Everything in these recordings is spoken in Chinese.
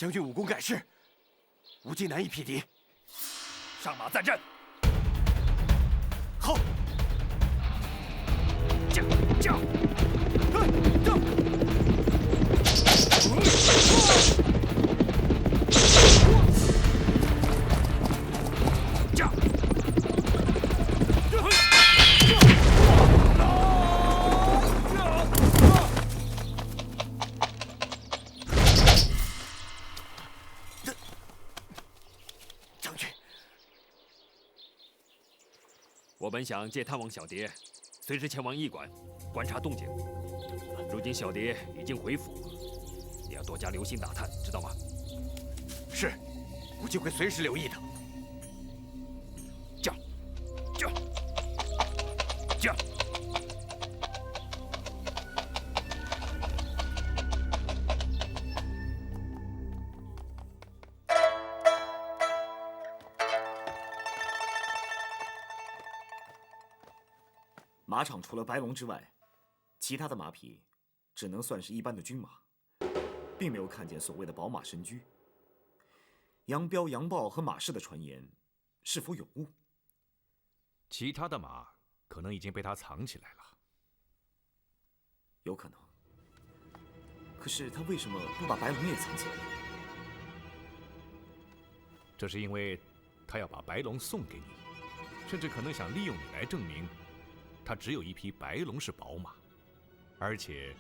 将军武功盖世，无计难以匹敌。上马再战。好。驾！驾！我本想借探望小蝶，随时前往驿馆观察动静。如今小蝶已经回府，你要多加留心打探，知道吗？是，武吉会随时留意的。驾！驾！驾！马场除了白龙之外，其他的马匹只能算是一般的军马，并没有看见所谓的宝马神驹。杨彪、杨豹和马氏的传言是否有误？其他的马可能已经被他藏起来了。有可能。可是他为什么不把白龙也藏起来？这是因为他要把白龙送给你，甚至可能想利用你来证明他只有一匹白龙是宝马，而且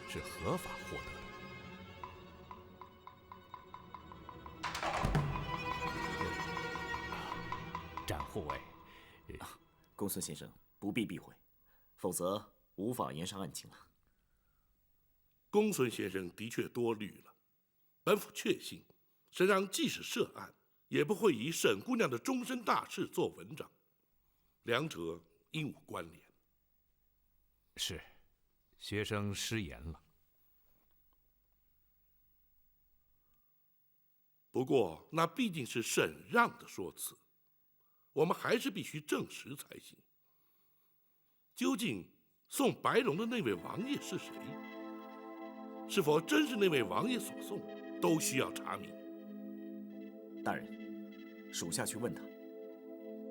是合法获得的。展护卫，公孙先生不必避讳，否则无法言上案情了。公孙先生的确多虑了，本府确信，沈让即使涉案，也不会以沈姑娘的终身大事做文章，两者应无关联。是，学生失言了。不过那毕竟是沈让的说辞，我们还是必须证实才行。究竟送白龙的那位王爷是谁？是否真是那位王爷所送，都需要查明。大人，属下去问他。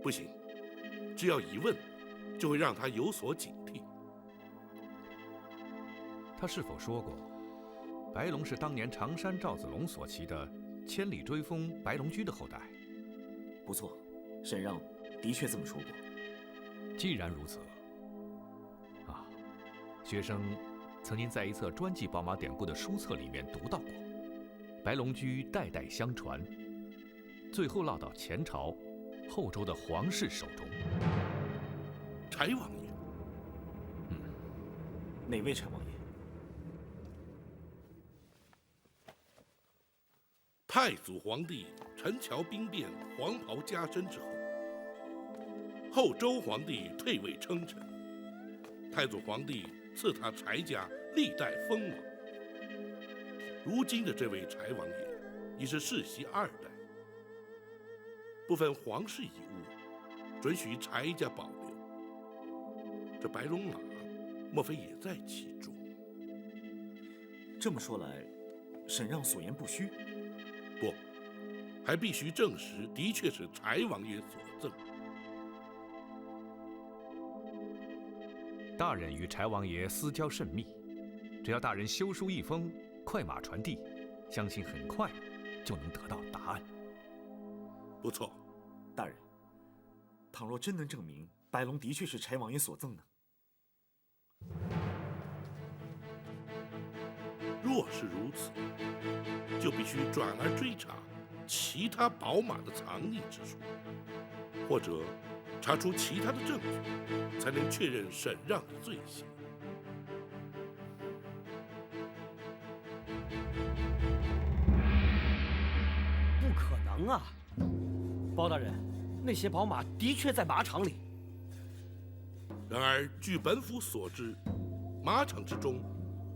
不行，只要一问，就会让他有所警惕。他是否说过，白龙是当年常山赵子龙所骑的千里追风白龙驹的后代？不错，沈让的确这么说过。既然如此，学生曾经在一册专记宝马典故的书册里面读到过，白龙驹代代相传，最后落到前朝后周的皇室手中。柴王爷？哪位柴王爷？太祖皇帝陈桥兵变，黄袍加身之后，后周皇帝退位称臣，太祖皇帝赐他柴家历代封王。如今的这位柴王爷已是世袭2代，部分皇室遗物准许柴家保留。这白龙马莫非也在其中？这么说来，沈让所言不虚。不，还必须证实的确是柴王爷所赠。大人与柴王爷私交甚密，只要大人修书一封，快马传递，相信很快就能得到答案。不错，大人，倘若真能证明白龙的确是柴王爷所赠呢？若是如此，就必须转而追查其他宝马的藏匿之处，或者查出其他的证据，才能确认沈让的罪行。不可能啊！包大人，那些宝马的确在马场里。然而，据本府所知，马场之中，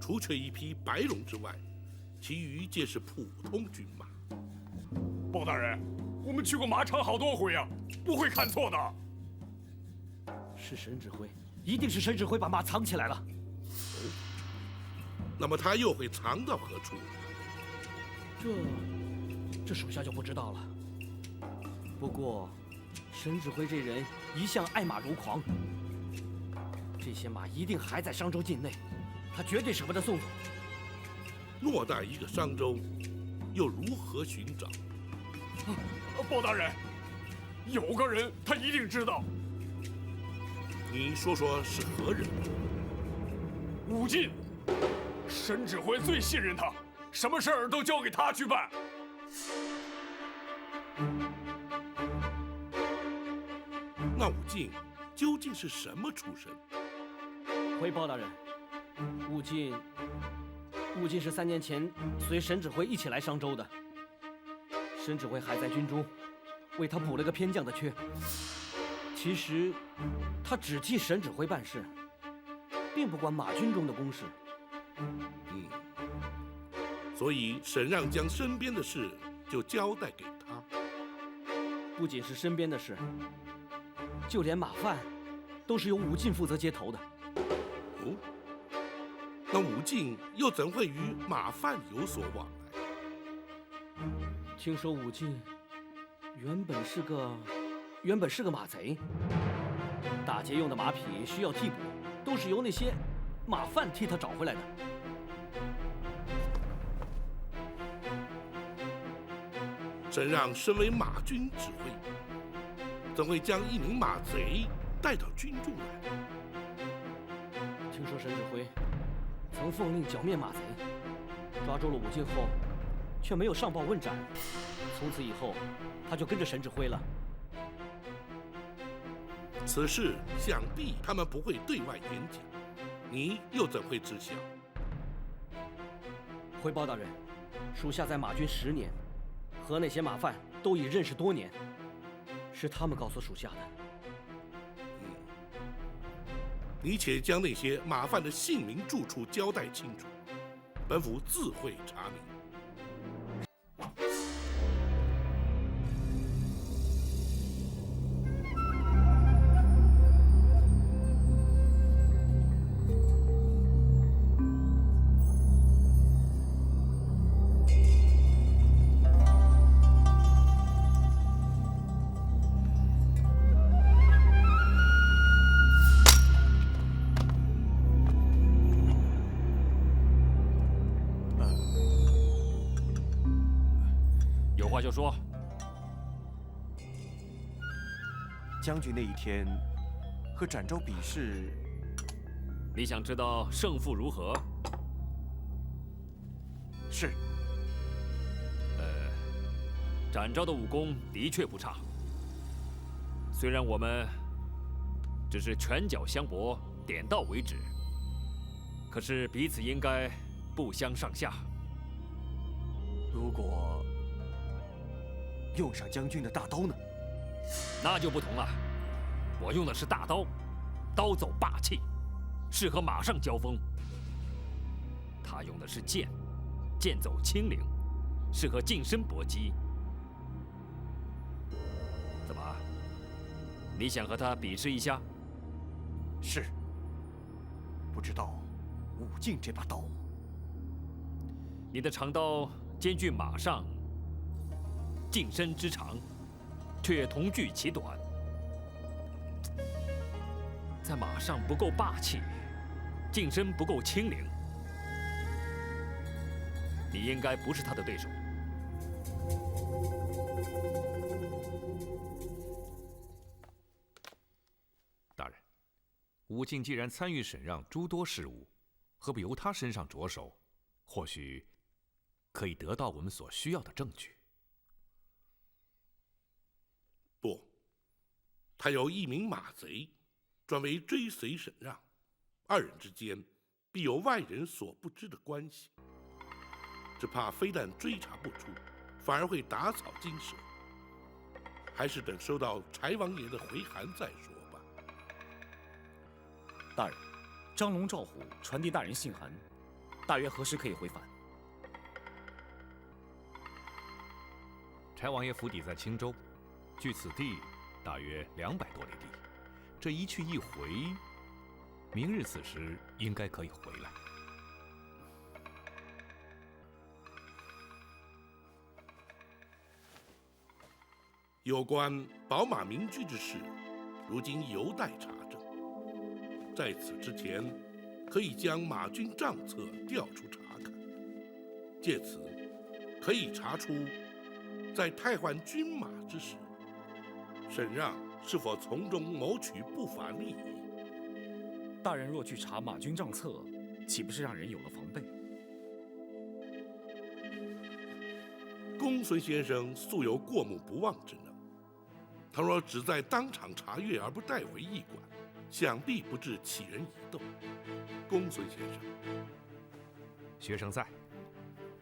除却一匹白龙之外，其余皆是普通军马。包大人，我们去过马场好多回啊，不会看错的。是沈指挥，一定是沈指挥把马藏起来了。那么他又会藏到何处？这这属下就不知道了。不过，沈指挥这人一向爱马如狂，这些马一定还在商州境内，他绝对舍不得送走。偌大一个商州，又如何寻找？包大人，有个人他一定知道。你说说是何人？武进，沈指挥最信任他，什么事儿都交给他去办。那武进究竟是什么出身？回包大人，武进是3年前随沈指挥一起来商州的。沈指挥还在军中，为他补了个偏将的缺。其实，他只替沈指挥办事，并不管马军中的公事。所以沈让将身边的事就交代给他。不仅是身边的事，就连马饭都是由武进负责接头的。哦，那武进又怎会与马贩有所往来？听说武进原本是个马贼，打劫用的马匹需要替补，都是由那些马贩替他找回来的。沈让身为马军指挥，怎会将一名马贼带到军中来？听说沈指挥曾奉令剿灭马贼，抓住了武进后，却没有上报问斩。从此以后，他就跟着沈指挥了。此事想必他们不会对外演讲，你又怎会知晓？回包大人，属下在马军10年，和那些马贩都已认识多年，是他们告诉属下的。你且将那些马贩的姓名、住处交代清楚，本府自会查明。有话就说。将军那一天和展昭比试，你想知道胜负如何？是。展昭的武功的确不差，虽然我们只是拳脚相搏，点到为止，可是彼此应该不相上下。如果用上将军的大刀呢？那就不同了，我用的是大刀，刀走霸气，适合马上交锋。他用的是剑，剑走轻灵，适合近身搏击。怎么？你想和他比试一下？是。不知道武进这把刀，你的长刀兼具马上近身之长，却同具其短，在马上不够霸气，近身不够轻灵，你应该不是他的对手。大人，武进既然参与沈让诸多事务，何不由他身上着手？或许可以得到我们所需要的证据。不，他有一名马贼，专为追随沈让，二人之间必有外人所不知的关系。只怕非但追查不出，反而会打草惊蛇。还是等收到柴王爷的回函再说吧。大人，张龙赵虎传递大人信函，大约何时可以回返？柴王爷府邸在青州，距此地大约200多里地。这一去一回，明日此时应该可以回来。有关宝马民居之事，如今犹待查证。在此之前，可以将马军账册调出查看，借此可以查出，在汰换军马之时，沈让是否从中谋取不法利益。大人若去查马军账册，岂不是让人有了防备？公孙先生素有过目不忘之能，倘若只在当场查阅而不带回驿馆，想必不致起人疑窦。公孙先生，学生在。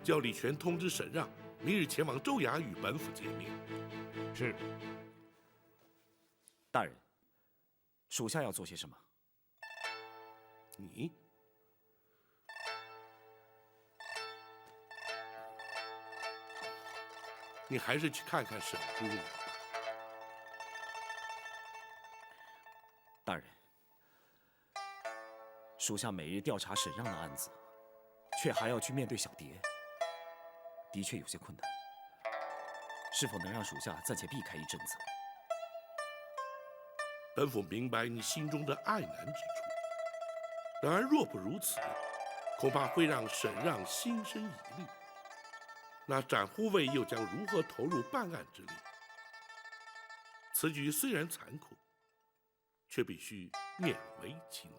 叫李全通知沈让，明日前往州衙与本府见面。是。大人，属下要做些什么？你还是去看看沈姑娘吧。大人，属下每日调查沈让的案子，却还要去面对小蝶，的确有些困难。是否能让属下暂且避开一阵子？本府明白你心中的爱难之处，然而若不如此，恐怕会让沈让心生疑虑。那展护卫又将如何投入办案之力？此举虽然残酷，却必须勉为其难。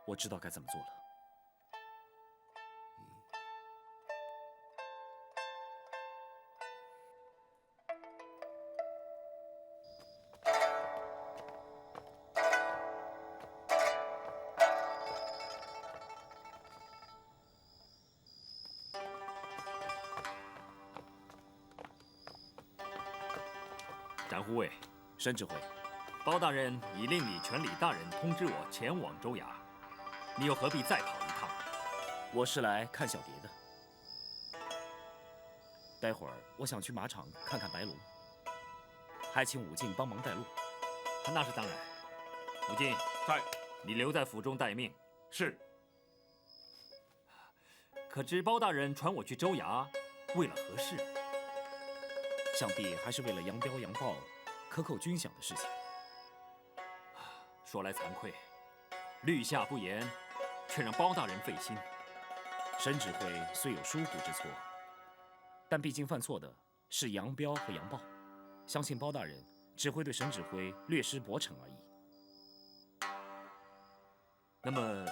我知道该怎么做了。展护卫，申指挥，包大人已令李全李大人通知我前往州衙，你又何必再跑一趟？我是来看小蝶的。待会儿我想去马场看看白龙，还请武进帮忙带路。那是当然。武进在，你留在府中待命。是。可知包大人传我去州衙，为了何事？想必还是为了扬镖扬报、克扣军饷的事情。说来惭愧，律下不严，却让包大人费心。申指挥虽有疏忽之错，但毕竟犯错的是扬镖和扬报，相信包大人只会对沈指挥略施薄惩而已。那么，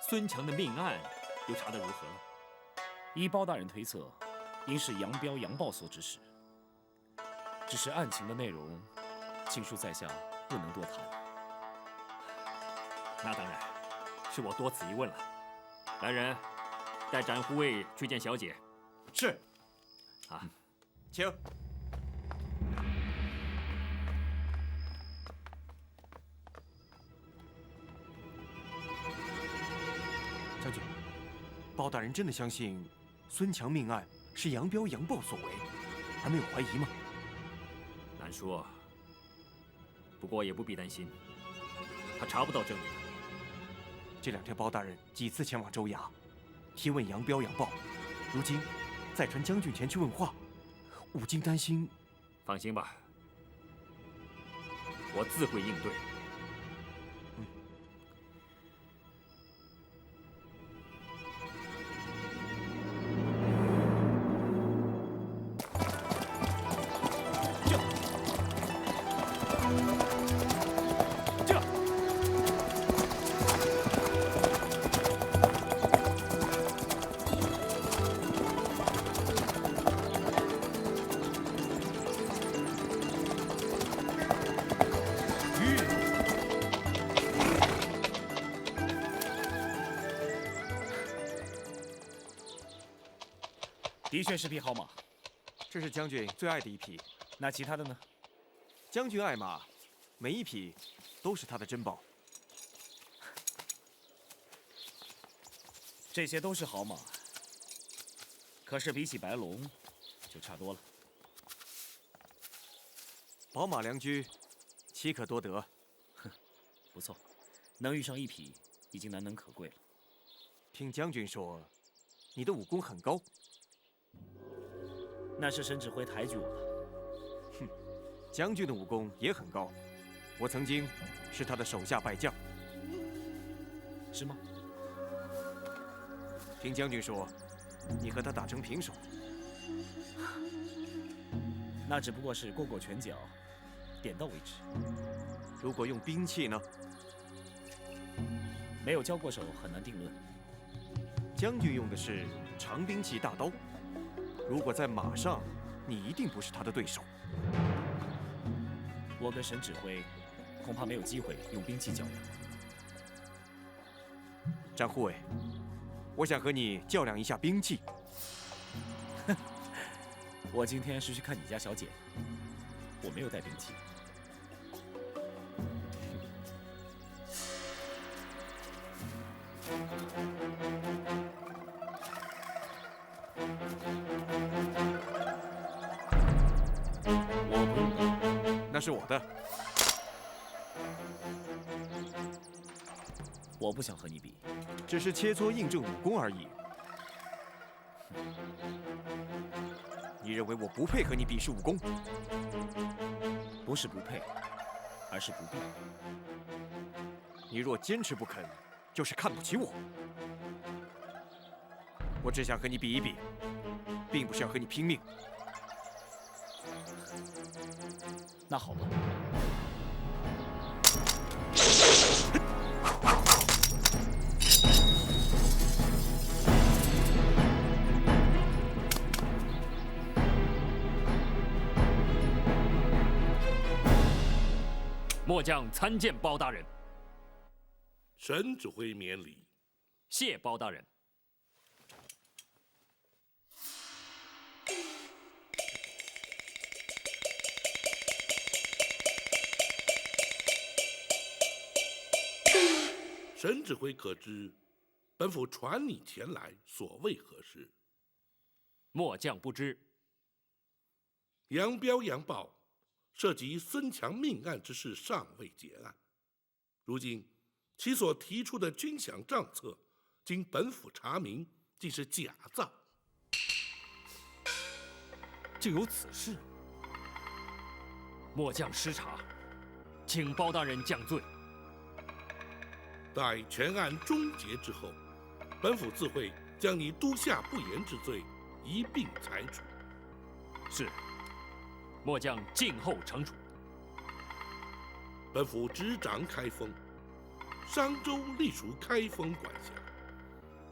孙强的命案又查得如何了？依包大人推测，应是扬镖扬报所指使。只是案情的内容，请恕在下不能多谈。那当然，是我多此一问了。来人，带展护卫去见小姐。是。啊，请。将军，包大人真的相信孙强命案是扬镖扬报所为，而没有怀疑吗？难说，不过也不必担心，他查不到证据。这2天包大人几次前往州衙，提问扬镖扬报，如今再传将军前去问话，武进担心。放心吧，我自会应对。的确是匹好马，这是将军最爱的一匹。那其他的呢？将军爱马，每一匹都是他的珍宝。这些都是好马，可是比起白龙，就差多了。宝马良驹，岂可多得？不错，能遇上一匹，已经难能可贵了。听将军说，你的武功很高。那是沈指挥抬举我了。将军的武功也很高，我曾经是他的手下败将。是吗？听将军说，你和他打成平手。那只不过是过过拳脚，点到为止。如果用兵器呢？没有交过手，很难定论。将军用的是长兵器大刀，如果在马上，你一定不是他的对手。我跟沈指挥恐怕没有机会用兵器较量。战护卫，我想和你较量一下兵器。我今天是去看你家小姐，我没有带兵器。我不用带，那是我的。我不想和你比。只是切磋印证武功而已。你认为我不配和你比试武功？不是不配，而是不必。你若坚持不肯，就是看不起我。我只想和你比一比，并不是要和你拼命。那好吧。末将参见包大人。沈指挥免礼。谢包大人。沈指挥可知，本府传你前来所为何事？末将不知。杨彪、杨豹涉及孙强命案之事尚未结案，如今其所提出的军饷账册，经本府查明，竟是假造。竟有此事？末将失察，请包大人降罪。待全案终结之后，本府自会将你督下不严之罪一并裁处。是，末将静候惩处。本府执掌开封，商州隶属开封管辖，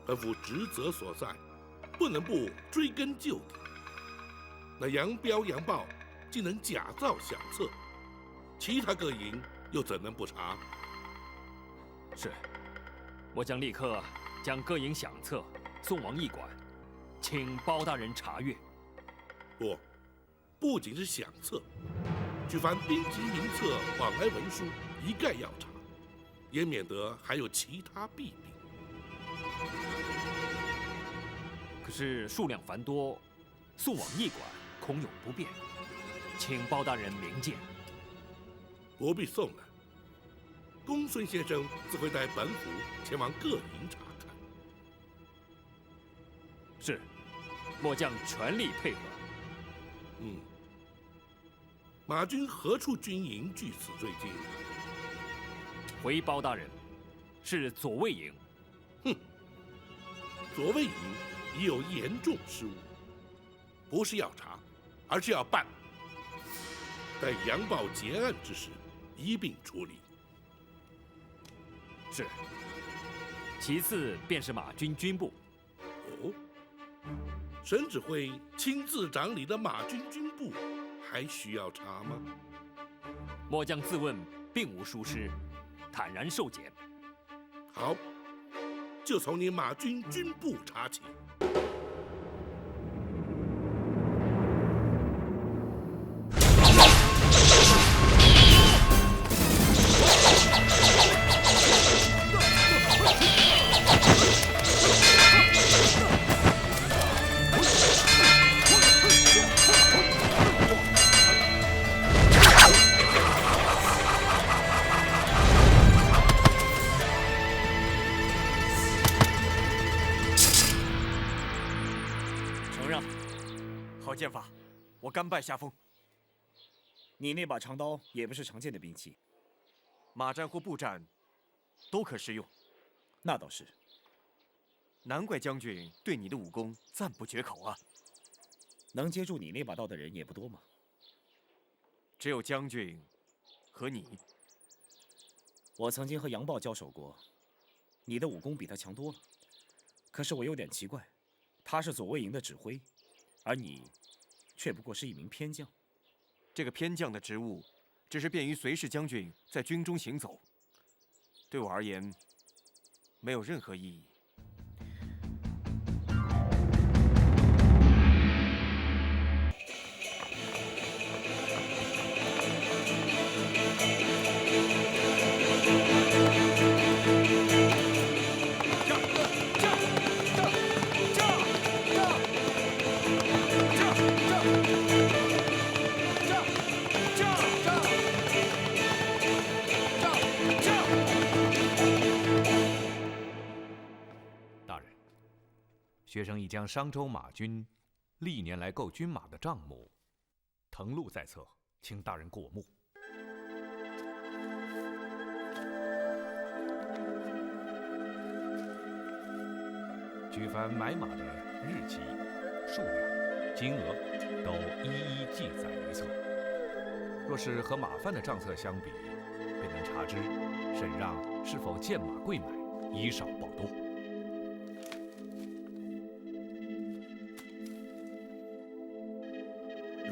本府职责所在，不能不追根究底。那杨彪、杨豹竟能假造饷册，其他各营又怎能不查？是，末将立刻将各营饷册送往驿馆，请包大人查阅。不仅是饷册，举凡兵籍名册、往来文书，一概要查，也免得还有其他弊病。可是数量繁多，送往驿馆恐有不便，请包大人明鉴。不必送来，公孙先生自会带本府前往各营查看。是，末将全力配合。马军何处军营据此追击？回包大人，是左卫营。左卫营已有严重失误，不是要查，而是要办。待杨豹结案之时，一并处理。是。其次便是马军军部。沈指挥亲自掌理的马军军部，还需要查吗？末将自问并无疏失，坦然受检。好，就从你马军军部查起。好剑法。我甘拜下风。你那把长刀也不是常见的兵器，马战或步战，都可适用。那倒是。难怪将军对你的武功赞不绝口啊！能接住你那把刀的人也不多嘛。只有将军和你。我曾经和杨豹交手过，你的武功比他强多了。可是我有点奇怪，他是左卫营的指挥，而你却不过是一名偏将。这个偏将的职务，只是便于随侍将军在军中行走，对我而言，没有任何意义。学生已将商州马军历年来购军马的账目誊录在册，请大人过目。举凡买马的日期、数量、金额，都一一记载于册。若是和马贩的账册相比，便能查知沈让是否见马贵买，以少报多。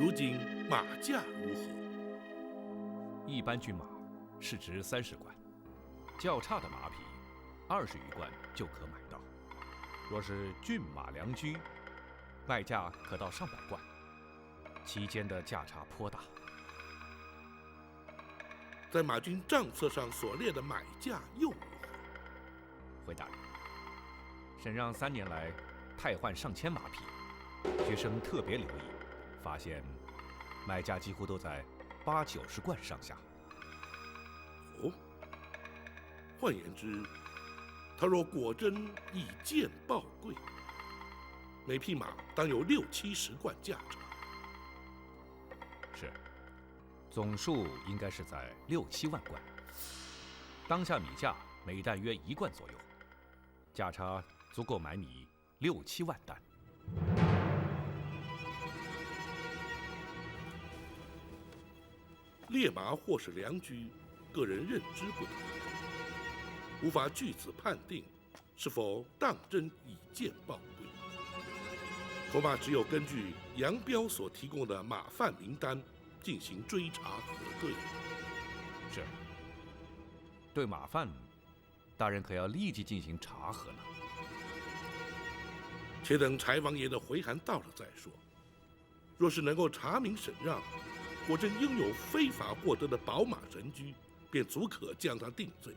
如今马价如何？一般军马市值30贯，较差的马匹20余贯就可买到。若是骏马良驹，卖价可到上百贯，其间的价差颇大。在马军账册上所列的买价又如何？回大人，沈让3年来汰换上千马匹，学生特别留意，发现卖价几乎都在80、90贯上下。哦，换言之，他若果真以贱报贵，每匹马当有60、70贯价差。是，总数应该是在6、7万贯。当下米价每担约1贯左右，价差足够买米6、7万担。猎马或是良驹，个人认知不同，无法据此判定是否当真以贱报贵。恐怕只有根据杨彪所提供的马贩名单进行追查核对。是。对马贩，大人可要立即进行查核呢？且等柴王爷的回函到了再说。若是能够查明沈让果真拥有非法获得的宝马神驹，便足可将他定罪。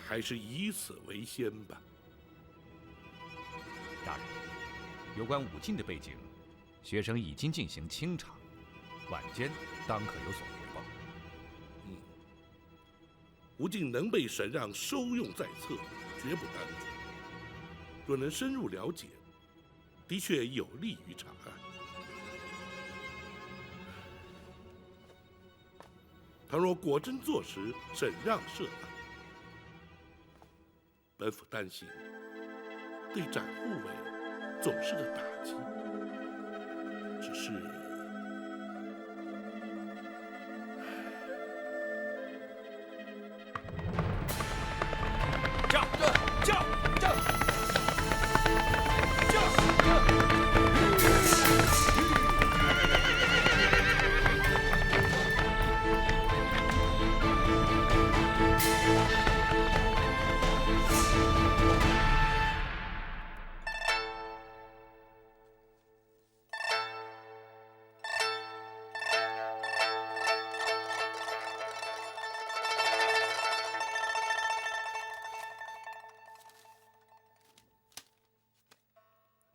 还是以此为先吧。大人，有关武进的背景，学生已经进行清查，晚间当可有所回报。武进能被沈让收用在册，绝不单纯。若能深入了解，的确有利于查案。倘若果真坐实沈让涉案，本府担心对展护卫总是个打击。只是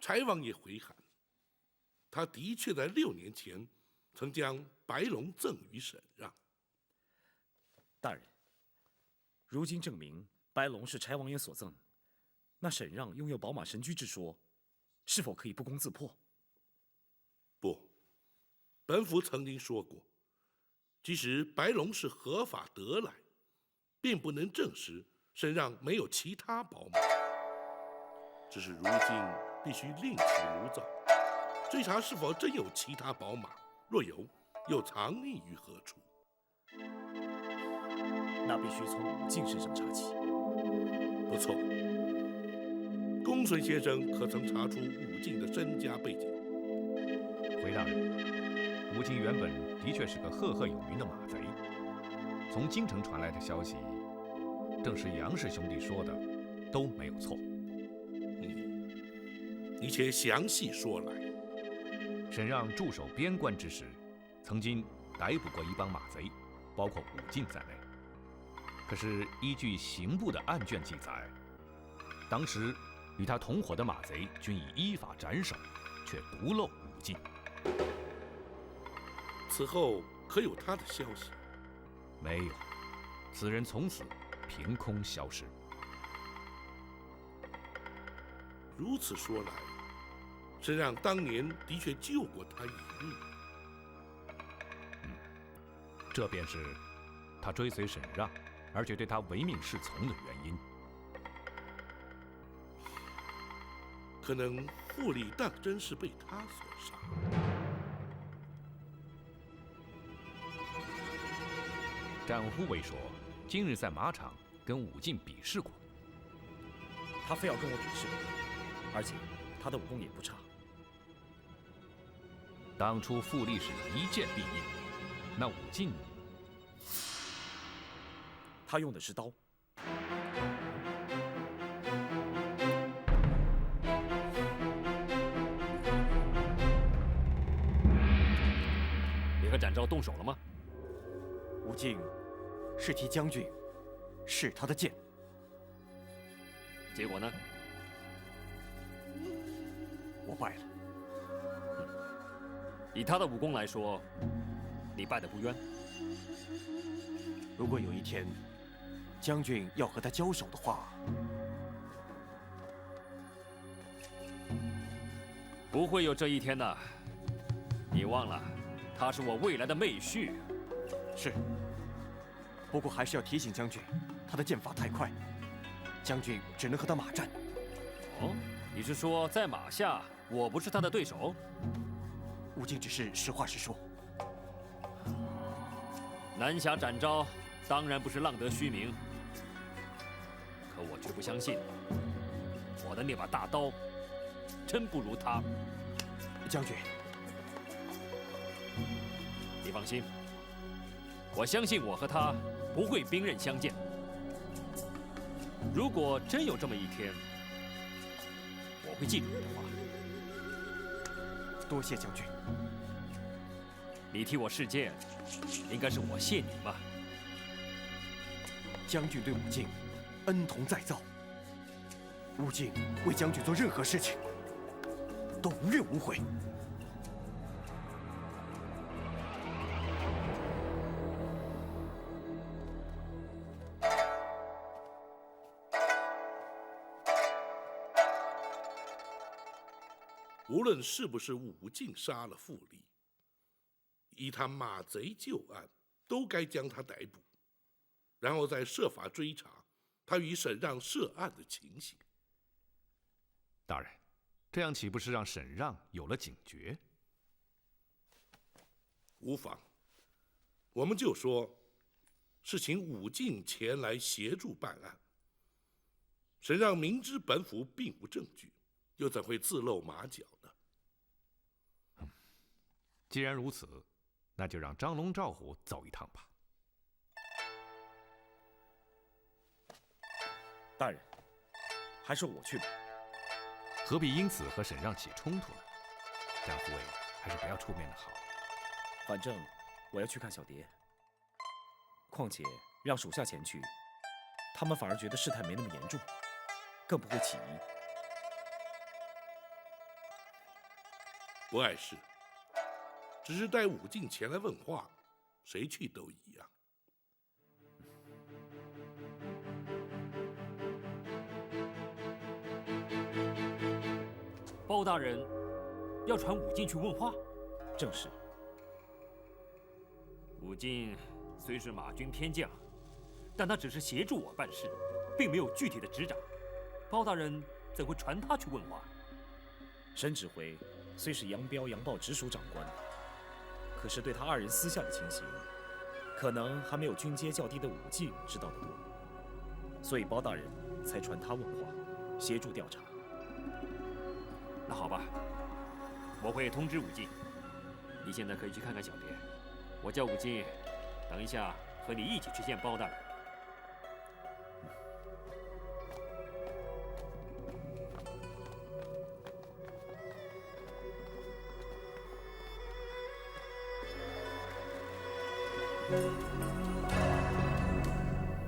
柴王爷回函，他的确在6年前曾将白龙赠予沈让。大人，如今证明白龙是柴王爷所赠，那沈让拥有宝马神驹之说，是否可以不攻自破？不，本府曾经说过，即使白龙是合法得来，并不能证实身上没有其他宝马。只是如今必须另起炉灶，追查是否真有其他宝马，若有，又藏匿于何处？那必须从武进身上查起。不错，公孙先生可曾查出武进的身家背景？回大人，吴京原本的确是个赫赫有名的马贼。从京城传来的消息，正是杨氏兄弟说的，都没有错。你且详细说来。沈让驻守边关之时，曾经逮捕过一帮马贼，包括武进在内。可是依据刑部的案卷记载，当时与他同伙的马贼均已依法斩首，却独漏武进。此后可有他的消息？没有，此人从此凭空消失。如此说来，沈让当年的确救过他一命。这便是他追随沈让，而且对他唯命是从的原因。可能傅立当真是被他所杀。战护卫说，今日在马场跟武进比试过。他非要跟我比试，而且他的武功也不差。当初傅立是一剑毙命，那武进他用的是刀。你和展昭动手了吗？武进是替将军试他的剑，结果呢？我败了。以他的武功来说，你败得不冤。如果有一天将军要和他交手的话，不会有这一天的。你忘了，他是我未来的妹婿。是。不过还是要提醒将军，他的剑法太快，将军只能和他马战。哦，你是说在马下我不是他的对手？武进只是实话实说。南侠展昭当然不是浪得虚名，可我却不相信，我的那把大刀真不如他。将军，你放心，我相信我和他不会兵刃相见。如果真有这么一天，我会记住你的话。多谢将军。你替我试剑，应该是我谢你吧？将军对武进恩同再造，武进为将军做任何事情都无怨无悔。无论是不是武进杀了傅立，以他马贼旧案，都该将他逮捕，然后再设法追查他与沈让涉案的情形。大人，这样岂不是让沈让有了警觉？无妨，我们就说是请武进前来协助办案。沈让明知本府并无证据，又怎会自露马脚呢？既然如此，那就让张龙赵虎走一趟吧。大人，还是我去吧。何必因此和沈让起冲突呢？战护卫还是不要出面的好。反正我要去看小蝶。况且让属下前去，他们反而觉得事态没那么严重，更不会起疑。不碍事，只是带武进前来问话，谁去都一样。包大人要传武进去问话？正是。武进虽是马军偏将，但他只是协助我办事，并没有具体的执掌。包大人怎会传他去问话？沈指挥虽是杨彪、杨豹直属长官，可是对他二人私下的情形，可能还没有军阶较低的武进知道得多，所以包大人才传他问话，协助调查。那好吧，我会通知武进。你现在可以去看看小蝶，我叫武进，等一下和你一起去见包大人。